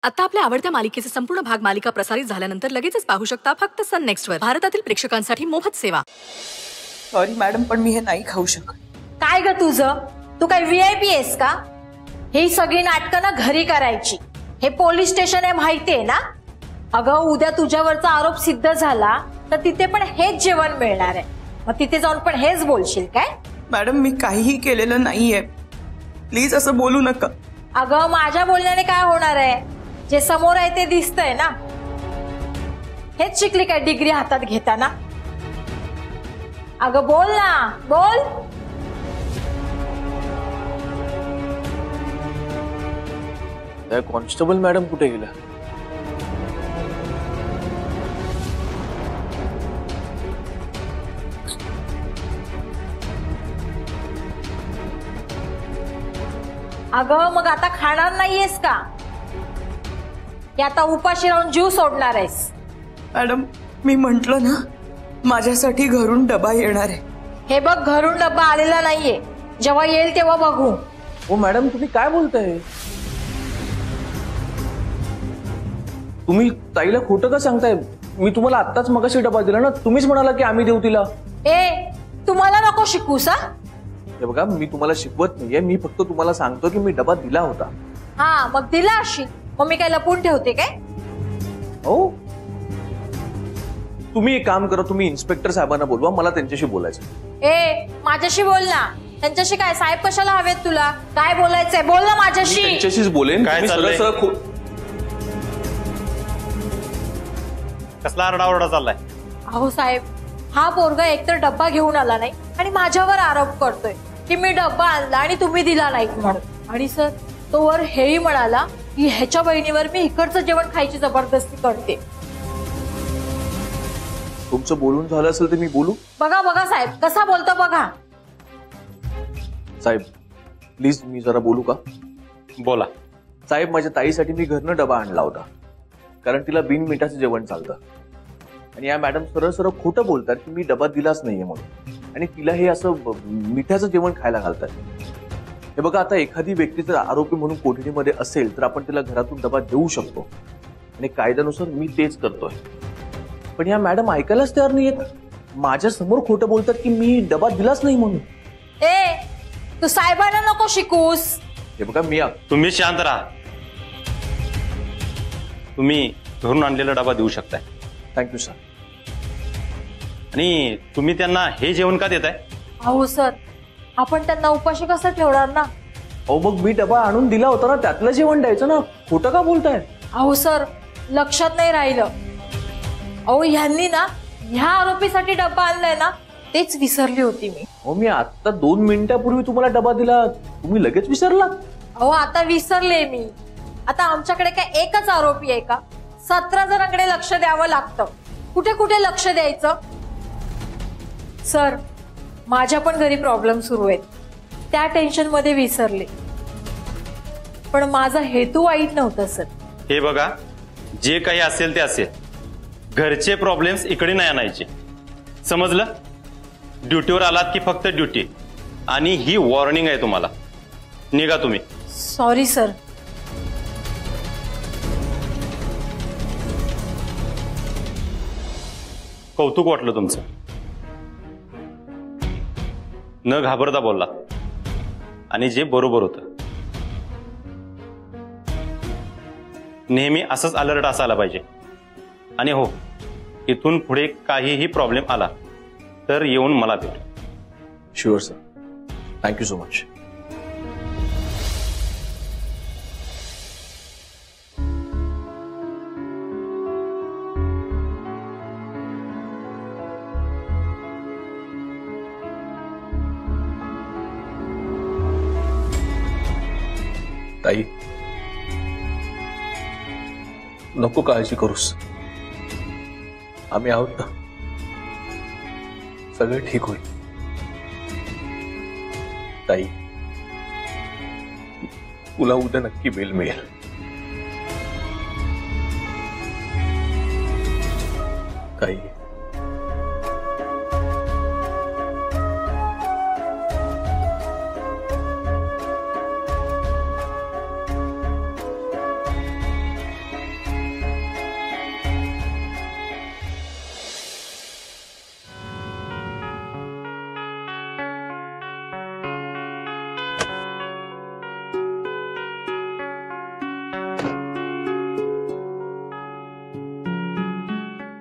आता आपल्या आवडत्या मालिकेचे संपूर्ण भाग मालिका प्रसारित झाल्यानंतर लगेचच पाहू शकता फक्त सन नेक्स्ट वर. भारतातील प्रेक्षकांसाठी मोफत सेवा. सॉरी मॅडम, पण मी हे नाही खाऊ शकत. काय ग तुझं? तू काय VIP आहेस का? ही सगळी नाटकं ना घरी करायची. हे पोलीस स्टेशन आहे माहितीये ना? अगं उद्या तुझ्यावरचा आरोप सिद्ध झाला तर तिथे पण हेच जेवण मिळणार आहे. मग तिथे जाऊन पण हेच बोलशील काय? मॅडम मी काहीही केलेलं नाहीये, प्लीज असं बोलू नका. अगं माझ्या बोलण्याने काय होणार आहे? जे समोर आहे ते दिसतंय ना. हेच शिकली काय डिग्री हातात घेताना? अगं बोल ना, बोल. कॉन्स्टेबल मॅडम कुठे गेल्या? अगं मग आता खाणार नाहीयेस का? की आता उपाशी राहून जीव सोडणार आहेस? मॅडम मी म्हंटल ना, माझ्यासाठी घरून डबा येणार आहे. हे बघ घरून डब्बा आलेला नाहीये. जेव्हा येईल तेव्हा बघू. ओ मॅडम तुम्ही काय बोलताय? तुम्ही ताईला खोटं का सांगताय? मी तुम्हाला आत्ताच मगाशी डबा दिला ना, तुम्हीच म्हणाला की आम्ही देऊ तिला. तुम्हाला नको शिकूस. हे बघा मी तुम्हाला शिकवत नाहीये, मी फक्त तुम्हाला सांगतो की मी डबा दिला होता. हा मग दिला अशी, मग मी काय लपून ठेवते काय? हो तुम्ही एक काम करा, तुम्ही इन्स्पेक्टर साहेबांना बोलवा, मला त्यांच्याशी बोलायचं. माझ्याशी बोल ना. त्यांच्याशी काय? साहेब कशाला हवेत तुला? काय बोलायचंय बोल ना माझ्याशी. त्यांच्याशीच बोलेन. काय कसला आरडाओरडा चाललाय? अहो साहेब, हा पोरगा एकतर डब्बा घेऊन आला नाही आणि माझ्यावर आरोप करतोय की मी डब्बा आणला आणि तुम्ही दिला नाही म्हणून. आणि सर तो वर हेही म्हणाला की ह्याच्या बहिणीवर मी इकडचं जेवण खायची जबरदस्ती करते. तुमचं बोलून झालं असेल तर मी बोलू? बघा बघा साहेब कसा बोलतो बघा. साहेब प्लीज मी जरा बोलू का? बोला. साहेब माझ्या ताईसाठी मी घरनं डबा आणला होता, कारण तिला बिन मिठाचं जेवण चालतं. आणि या मॅडम सरळ सरळ खोटं बोलतात की मी डबा दिलाच नाहीये म्हणून, आणि तिला हे असं मिठाचं जेवण खायला घालतात. हे बघा आता एखादी व्यक्ती जर आरोपी म्हणून कोठडीमध्ये असेल तर आपण तिला घरातून डबा देऊ शकतो, आणि कायद्यानुसार मी तेच करतोय. पण या मॅडम ऐकायलाच तयार नाहीयेत. माझ्या समोर खोटं बोलतात की मी डबा दिलाच नाही म्हणून. तू साहेबांना नको शिकूस. हे बघा मी तुम्ही शांत राहा. तुम्ही घरून आणलेला डबा देऊ शकताय. Thank you sir. आणि तुम्ही त्यांना हे जेवण का देताय? अहो सर आपण त्यांना उपाशी कसं ठेवणार ना. अहो मग मी डबा आणून दिला होता ना, त्यातलं जेवण द्यायचं ना. खोटं का बोलताय? अहो सर लक्षात नाही राहिलं. अहो ह्यांनी ना ह्या आरोपीसाठी डब्बा आणलाय ना, तेच विसरली होती मी. हो मी आता 2 मिनिटापूर्वी तुम्हाला डबा दिला, तुम्ही लगेच विसरला? अहो आता विसरले मी. आता आमच्याकडे काय एकच आरोपी आहे का? 17 जणांकडे लक्ष द्यावं लागतं. कुठे कुठे लक्ष द्यायचं? सर माझ्या पण घरी प्रॉब्लेम सुरू आहेत, त्या टेन्शन मध्ये विसरले. पण माझा हेतू वाईट नव्हता सर. हे बघा जे काही असेल ते असेल, घरचे प्रॉब्लेम्स इकडे नाही आणायचे, समजलं? ड्युटीवर आलात की फक्त ड्युटी, आणि ही वॉर्निंग आहे तुम्हाला. निघा तुम्ही. Sorry sir. कौतुक वाटलं तुमचं. न घाबरता बोलला, आणि जे बरोबर होतं. नेहमी असंच अलर्ट असायला पाहिजे. आणि हो, इथून पुढे काहीही प्रॉब्लेम आला तर येऊन मला भेट. Sure sir. Thank you so much. ताई नको काळजी करूस, आम्ही आहोत ना, सगळं ठीक होईल. ताई तुला उद्या नक्की बेल मिळेल. ताई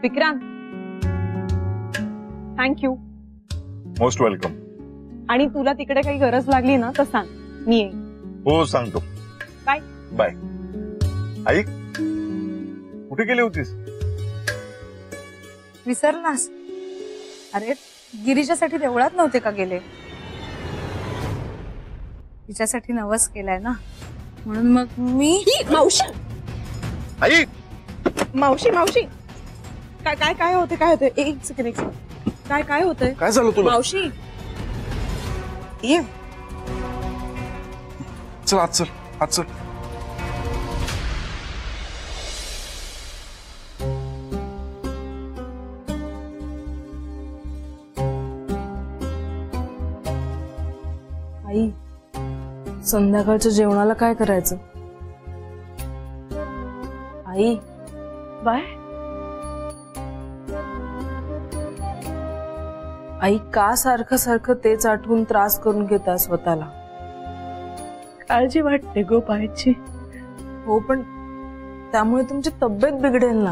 विक्रांत, थँक्यू. Most welcome. आणि तुला तिकडे काही गरज लागली ना तर सांग, मी येईन. हो सांगतो. बाय. बाय. आई कुठे गेली होतीस? विसरलास? अरे गिरीजासाठी देवळात नव्हते का गेले? तिच्यासाठी नवस केलाय ना, म्हणून मग मी. मावशी आई मावशी मावशी काय काय काय होते काय होते? एक सेकंड काय काय होतंय? काय झालं तुला? मावशी ये. चल आज चल आज चल. आई, संध्याकाळच्या जेवणाला काय करायचं? आई. बाय. आई, का सारखं सारखं तेच आठवून त्रास करून घेता स्वतःला? काळजी वाटते गो बायची. हो, पण त्यामुळे तुमची तब्येत बिघडेल ना.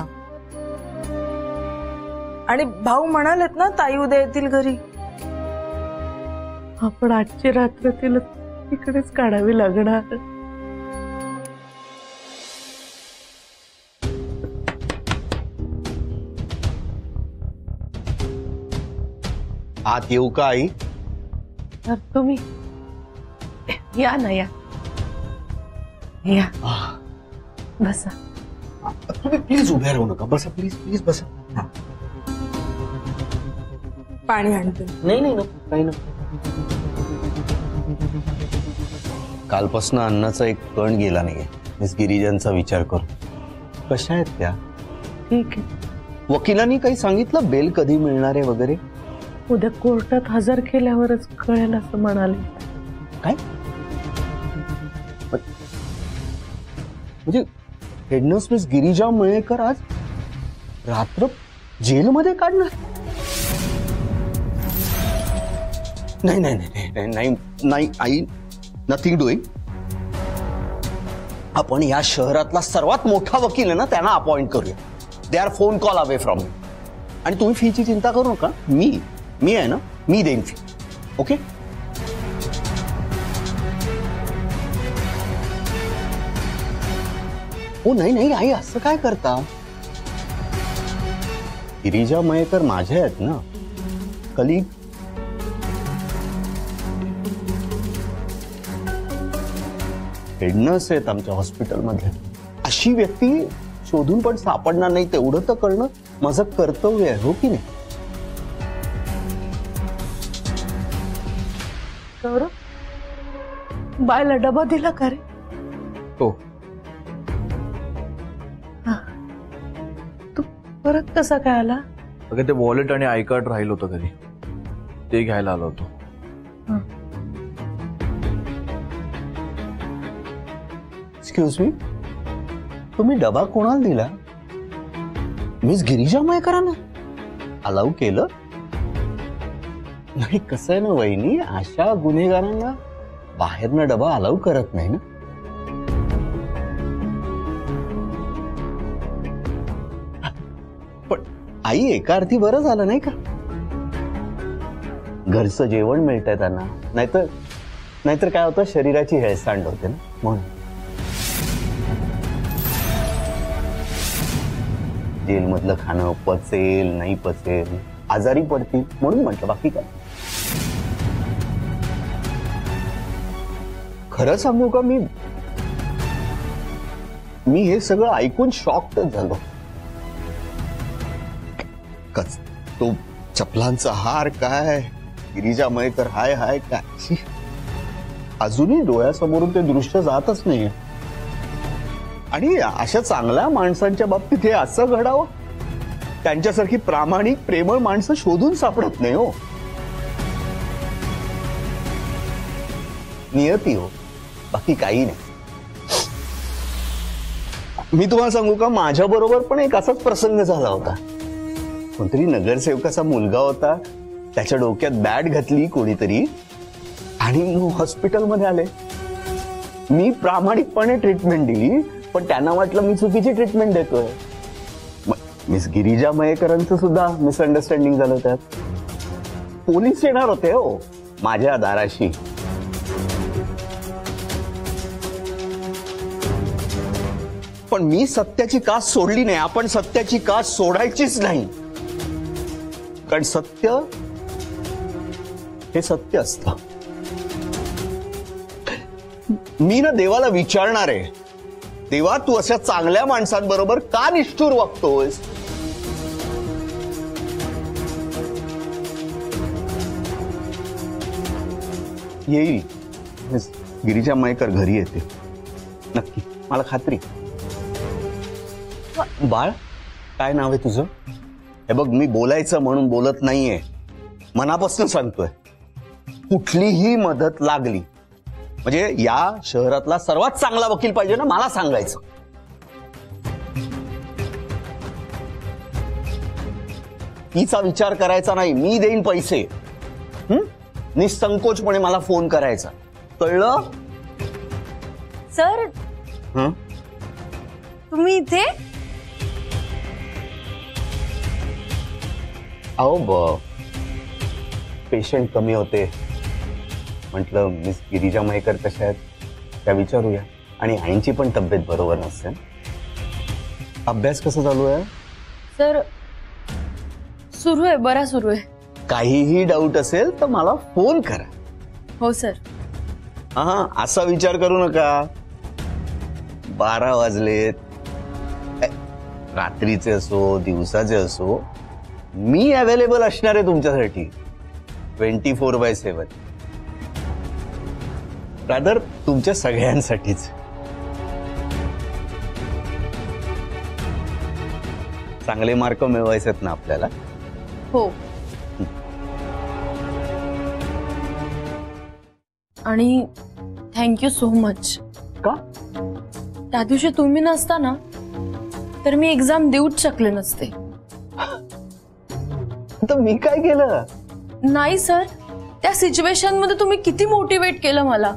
आणि भाऊ म्हणालेत ना ताई उद्या येतील घरी. आपण आजची रात्र तिला तिकडेच काढावी लागणार. आत येऊ का आई? तर तुम्ही या ना, या या बसा. तुम्ही प्लीज उभ्या राहू नका. बसा प्लीज प्लीज बसा. पाणी आणते. नाही नाही नको, काही नको. कालपासून अन्नाचा एक कण गेला नाही. मिस गिरिजांचा विचार करू. कशा आहेत त्या? ठीक आहे. वकिलांनी काही सांगितलं बेल कधी मिळणार आहे वगैरे? उद्या कोर्टात हजर केल्यावरच कळेल असं म्हणाले. काय म्हणजे हेडनर्स मिस गिरिजा मयेकर आज रात्र जेलमध्ये काढणार? नाही नाही नाही नाही नाही आई, नथिंग डुईंग. आपण या शहरातला सर्वात मोठा वकील आहे ना, त्यांना अपॉइंट करूया. They are phone call away from me. आणि तुम्ही फीची चिंता करू नका. मी आहे ना, मी देईन फी. ओके? हो नाही नाही आई, असं काय करता? गिरिजा मयेकर माझ्या आहेत ना, कलीग. हेडनर्स आहेत आमच्या हॉस्पिटलमध्ये. अशी व्यक्ती शोधून पण सापडणार नाही तेवढं तर करणं माझं कर्तव्य आहे. हो की नाही? बायला डबा दिला का रे? हो. तू परत कसा काय आला? अगं ते वॉलेट आणि आय कार्ड राहिलं होतं घरी, ते घ्यायला आलो होतो. एक्सक्यूज मी, तुम्ही डबा कोणाला दिला? मिस गिरिजा मयेकरांना अलाउ केलं? नाही, कसं आहे ना वहिनी, अशा गुन्हेगारांना बाहेरनं डबा अलाउ करत नाही ना. पण आई, एका अर्थी बरं झालं नाही का? घरचं जेवण मिळतंय त्यांना. नाहीतर काय होतं, शरीराची हेळसांड होते ना, म्हणून. जेलमधलं खाणं पचेल नाही पचेल, आजारी पडतील म्हणून म्हटलं, बाकी काय. खरं सांगू का, मी हे सगळं ऐकून शॉक्ड झालो. तो चपलांचा हार काय, गिरिजा मयेकर हाय हाय काय, अजूनही डोळ्यासमोरून ते दृश्य जातच नाही. आणि अशा चांगल्या माणसांच्या बाबतीत हे असं घडावं, त्यांच्यासारखी प्रामाणिक प्रेमळ माणसं शोधून सापडत नाही. हो, नियती हो, बाकी काही नाही. मी तुम्हाला सांगू का, माझ्या बरोबर पण एक असाच प्रसंग झाला होता. कोणतरी नगरसेवकाचा मुलगा होता, त्याच्या डोक्यात बॅट घातली कोणीतरी आणि हॉस्पिटलमध्ये आले. मी प्रामाणिकपणे ट्रीटमेंट दिली, पण त्यांना वाटलं मी चुकीची ट्रीटमेंट देतोय. मिस गिरिजा मयेकरांचं सुद्धा मिसअंडरस्टँडिंग झालं त्यात. पोलीस येणार होते हो माझ्या दाराशी. पण मी सत्याची कास सोडली नाही. आपण सत्याची कास सोडायचीच नाही, कारण सत्य हे सत्य असतं. मी ना देवाला विचारणार आहे, देवा तू अशा चांगल्या माणसांबरोबर का निष्ठुर वागतोयस? येईल मिस गिरिजा मयेकर घरी येते नक्की, मला खात्री. बाळ, काय नाव आहे तुझं? हे बघ, मी बोलायचं म्हणून बोलत नाहीये, मनापासून सांगतोय. कुठलीही मदत लागली म्हणजे या शहरातला सर्वात चांगला वकील पाहिजे ना, मला सांगायचं. तिचा विचार करायचा नाही, मी देईन पैसे. निसंकोचपणे मला फोन करायचा, कळलं? सर तुम्ही इथे? अहो पेशंट कमी होते, म्हटलं मिस गिरिजा मयेकर कशा आहेत त्या विचारूया. आणि आईंची पण तब्येत बरोबर नसते. अभ्यास कसा चालू आहे? सर सुरू आहे, बरा सुरू आहे. काहीही डाऊट असेल तर मला फोन करा. हो सर. हा, असा विचार करू नका 12 वाजलेत, रात्रीचे असो दिवसाचे असो, मी अवेलेबल असणार आहे तुमच्यासाठी 24/7. रादर तुमच्या सगळ्यांसाठीच. चांगले मार्क मिळवायचे ना आपल्याला. हो. आणि थँक्यू सो मच. का? त्या दिवशी तुम्ही नसताना तर मी एक्झाम देऊच शकले नसते. तर मी काय केलं? नाही सर, त्या सिच्युएशन मध्ये तुम्ही किती मोटिवेट केलं मला.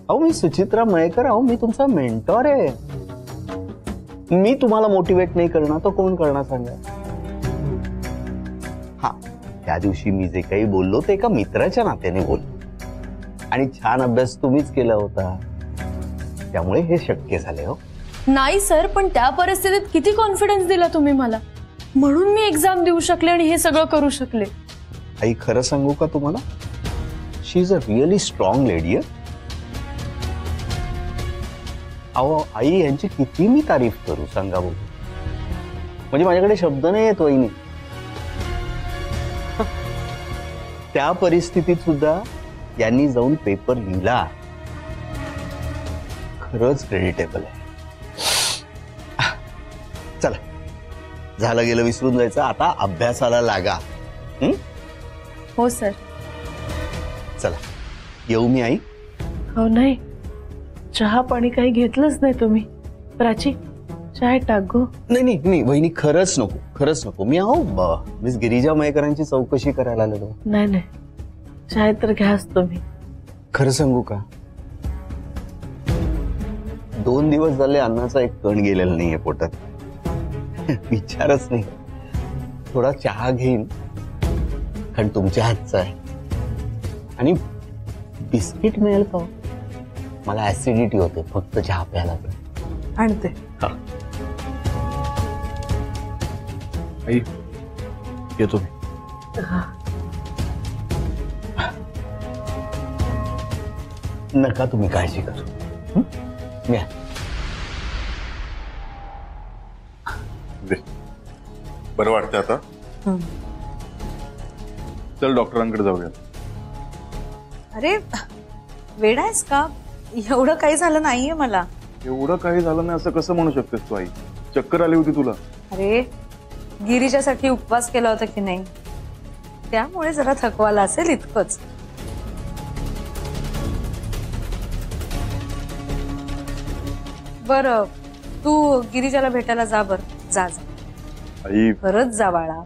अहो मी सुचित्रा मयेकर, अहो मी तुमचा मेंटॉर आहे. मी तुम्हाला मोटिवेट नाही करणार तर कोण करणार सांगा? हा, त्या दिवशी मी जे काही बोललो ते एका मित्राच्या नात्याने बोललो, आणि छान अभ्यास तुम्हीच केला होता, त्यामुळे हे शक्य झाले. हो नाही सर, पण त्या परिस्थितीत किती कॉन्फिडन्स दिला तुम्ही मला, म्हणून मी एक्झाम देऊ शकले आणि हे सगळं करू शकले. आई खरं सांगू का तुम्हाला, she is a really strong lady. अहो आई यांची किती मी तारीफ करू सांगा बघू, म्हणजे माझ्याकडे शब्द नाही येत वहिनी. त्या परिस्थितीत सुद्धा यांनी जाऊन पेपर लिहिला, खरंच क्रेडिटेबल आहे. चला, झालं गेलं विसरून जायचं, आता अभ्यासाला लागा. हो सर. चला येऊ मी आई? हो नाही, चहा पाणी काही घेतलंच नाही तुम्ही. प्राची चाय टाक गो. नाही नाही नाही वहिनी, खरंच नको, खरंच नको. मी अहो मिस गिरिजा मयेकरांची चौकशी करायला आलेलो. नाही नाही, चाय तर घ्याच तुम्ही. खरं सांगू का, 2 दिवस झाले अन्नाचा एक कण गेलेला नाहीये पोटात. विचारच नाही. थोडा चहा घेईन, कारण तुमच्या हातचा आहे. आणि बिस्किट मिळेल का? मला ऍसिडिटी होते फक्त चहा प्यायला. आणते. हा आई येतो. नका तुम्ही काळजी करू. मी बरं वाटतं आता? चल डॉक्टरांकडे जाऊया. अरे वेडा आहेस का? एवढं काही झालं नाहीये मला. एवढं काही झालं नाही असं कसं म्हणू शकतेस तू आई? चक्कर आली होती तुला? अरे गिरिजासाठी उपवास केला होता की नाही, त्यामुळे जरा थकवाला असेल, इतकंच. बरं, तू गिरिजाला भेटायला जा. बर जा जा. आई खरंच जा बाळा,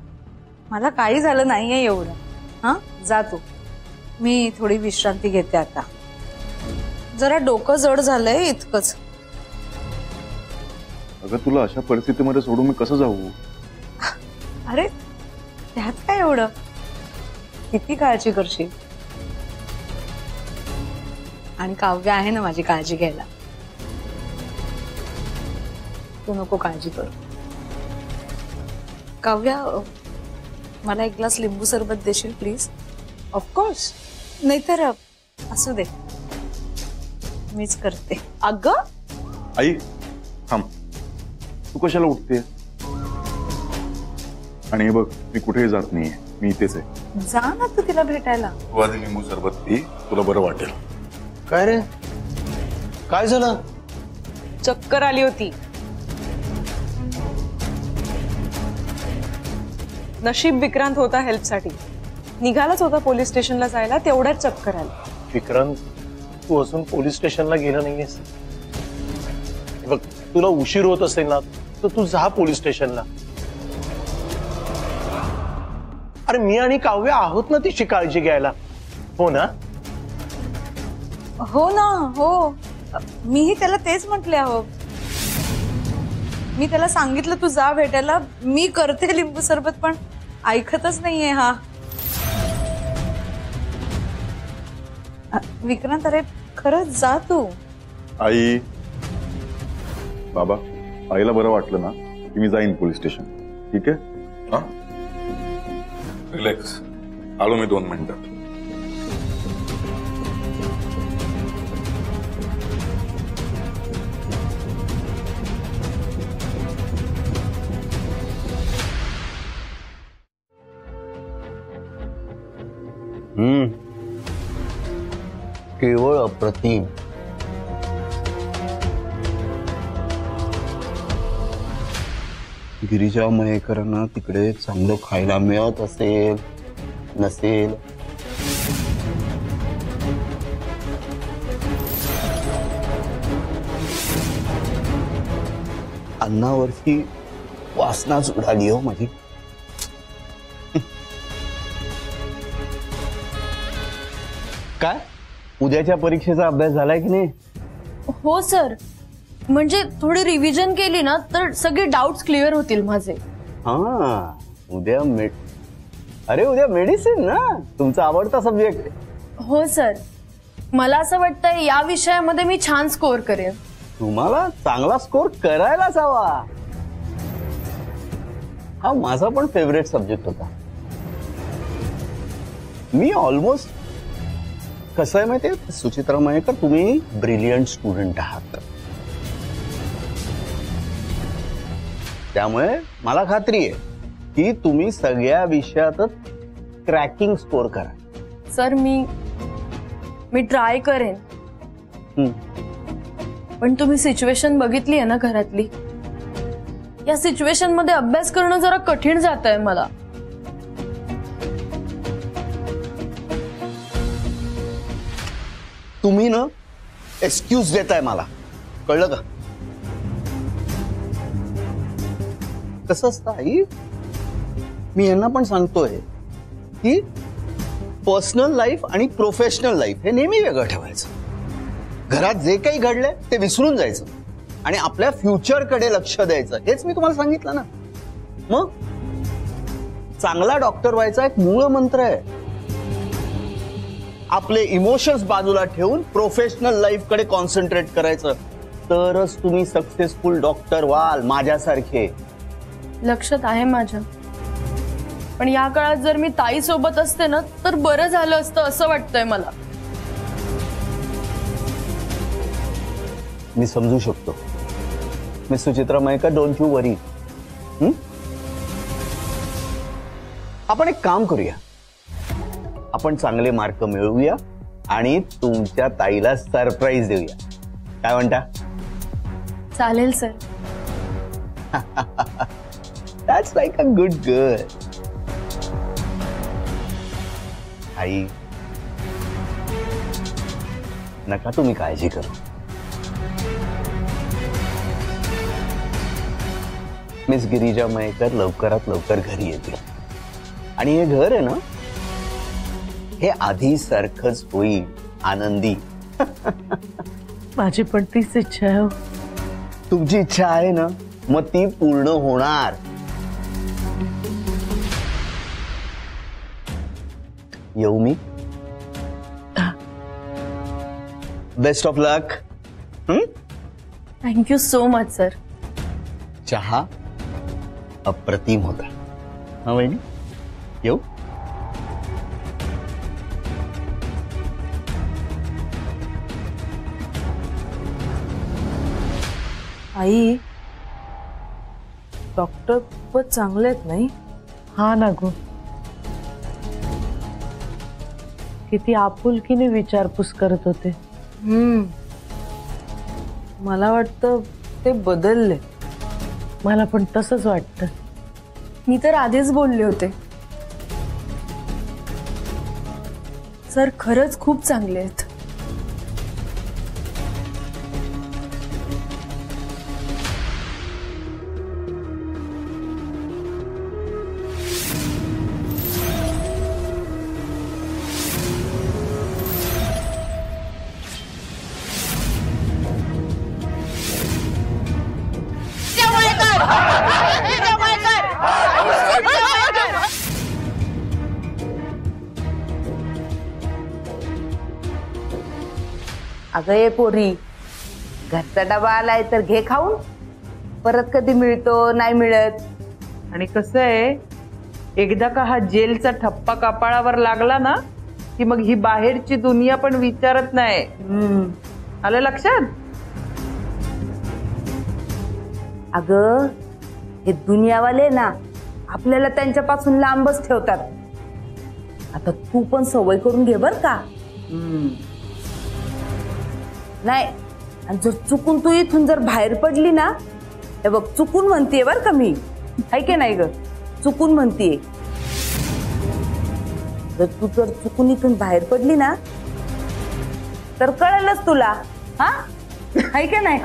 मला काही झालं नाहीये एवढं. हा जा तू, मी थोडी विश्रांती घेते आता. जरा डोकं जड झालंय इतकंच. अगं तुला अशा परिस्थितीमध्ये सोडून मी कसं जाऊ? अरे त्यात काय एवढं, किती काळजी करशील. आणि काव्य आहे ना माझी काळजी घ्यायला, तू नको काळजी करू. काव्या, मला एक ग्लास लिंबू सरबत देशील प्लीज? ऑफकोर्स. नाहीतर असू दे, मीच करते. अगं आई थांब, तू कशाला उठते? आणि हे बघ, मी कुठेही जात नाहीये, मी इथेच आहे. जा ना तू तिला भेटायला. तू आधी लिंबू सरबत पी, तुला बरं वाटेल. काय रे, काय झालं? चक्कर आली होती. नशीब विक्रांत होता हेल्पसाठी, निघालाच होता पोलीस स्टेशनला जायला, तेवढ्याच चक्कर आली. विक्रांत, तू अजून पोलीस स्टेशनला गेला नाहीयेस. बघ, तुला उशीर होत असेल ना तर तू जा पोलीस स्टेशनला. अरे मी आणि काव्य आहोत ना तिची काळजी घ्यायला, हो ना? हो ना, हो. मीही त्याला तेच म्हटले. अहो, मी त्याला सांगितलं तू जा भेटायला, मी करते लिंबू सरबत, पण ऐकतच नाहीये हा. विक्रांत, अरे खरंच जा तू. आई, बाबा, आईला बरं वाटलं ना की मी जाईन पोलीस स्टेशन. ठीक आहे? हा, रिलॅक्स. आलो मी 2 मिनिटात. केवळ अप्रतिम. गिरिजा मयेकरांना तिकडे चांगलं खायला मिळत असेल नसेल, अन्नावरची वासनाच उडाली हो माझी. काय उद्याच्या परीक्षेचा अभ्यास झालाय की नाही? हो सर, म्हणजे थोडी रिव्हिजन केली ना तर सगळे डाउट्स क्लिअर होतील माझे. हा, उद्या उद्या मेडिसिन ना, तुमचा आवडता सब्जेक्ट. हो सर, मला असं वाटतंय या विषयामध्ये मी छान स्कोर करेन. तुम्हाला चांगला स्कोर करायलाच हवा. हा माझा पण फेवरेट सब्जेक्ट होता. मी ऑलमोस्ट, कसं आहे माहितीये सुचित्रा मयेकर, तुम्ही ब्रिलियंट स्टुडंट आहात, त्यामुळे मला खात्री आहे की तुम्ही सगळ्या विषयातच क्रॅकिंग स्कोर करा. सर मी ट्राय करेन. पण तुम्ही सिच्युएशन बघितली आहे ना घरातली, या सिच्युएशन मध्ये अभ्यास करणं जरा कठीण जात आहे मला. तुम्ही ना एक्सक्यूज देताय मला, कळलं का? कसं असतं आई, मी यांना पण सांगतोय की पर्सनल लाईफ आणि प्रोफेशनल लाईफ हे नेहमी वेगळं ठेवायचं. घरात जे काही घडलंय ते विसरून जायचं आणि आपल्या फ्युचरकडे लक्ष द्यायचं, हेच मी तुम्हाला सांगितलं ना. मग चांगला डॉक्टर व्हायचा एक मूळ मंत्र आहे. आपले इमोशन्स बाजूला ठेवून प्रोफेशनल लाईफ कडे कॉन्सन्ट्रेट करायचं, तरच तुम्ही सक्सेसफुल डॉक्टर व्हाल माझ्यासारखे. लक्षात आहे माझ्या, पण या काळात जर मी ताई सोबत असते ना तर बरं झालं असतं असं वाटतंय मला. मी समजू शकतो miss Suchitra Mayekar, don't you worry. आपण एक काम करूया, आपण चांगले मार्क मिळवूया आणि तुमच्या ताईला सरप्राईज देऊया. काय म्हणता? चालेल sir. That's like a good girl. आई, नका तुम्ही काळजी करू. मिस गिरिजा मयेकर लवकरात लवकर घरी येतील आणि हे घर आहे ना, हे आधी सारखंच होईल, आनंदी. माझी पण तीच इच्छा आहे. तुमची इच्छा आहे ना, मग ती पूर्ण होणार. येऊ मी? Best of luck. Thank you so much sir. चहा अप्रतिम होता. हा वहिनी, येऊ? आई, डॉक्टर खूपच चांगले आहेत नाही? हा ना गो, किती आपुलकीने विचारपूस करत होते. मला वाटतं ते बदलले. मला पण तसंच वाटतं. मी तर आधीच बोलले होते. सर खरंच खूप चांगले आहेत. अगं ये पोरी, घरचा डबा आलाय तर घे खाऊन. परत कधी मिळतो नाही मिळत. आणि कसं आहे, एकदा का हा जेलचा ठप्पा कपाळावर लागला ना की मग ही बाहेरची दुनिया पण विचारत नाही. आलं लक्षात? अगं हे दुनियावाले ना आपल्याला त्यांच्यापासून लांबच ठेवतात. आता तू पण सवय करून घे बर का. नाही, आणि जर चुकून तू इथून जर बाहेर पडली ना, हे बघ चुकून म्हणतीये बर का मी, आहे की नाही ग, चुकून म्हणतीये. जर तू जर चुकून इथून बाहेर पडली ना तर कळलंच तुला. हा, आहे की नाही?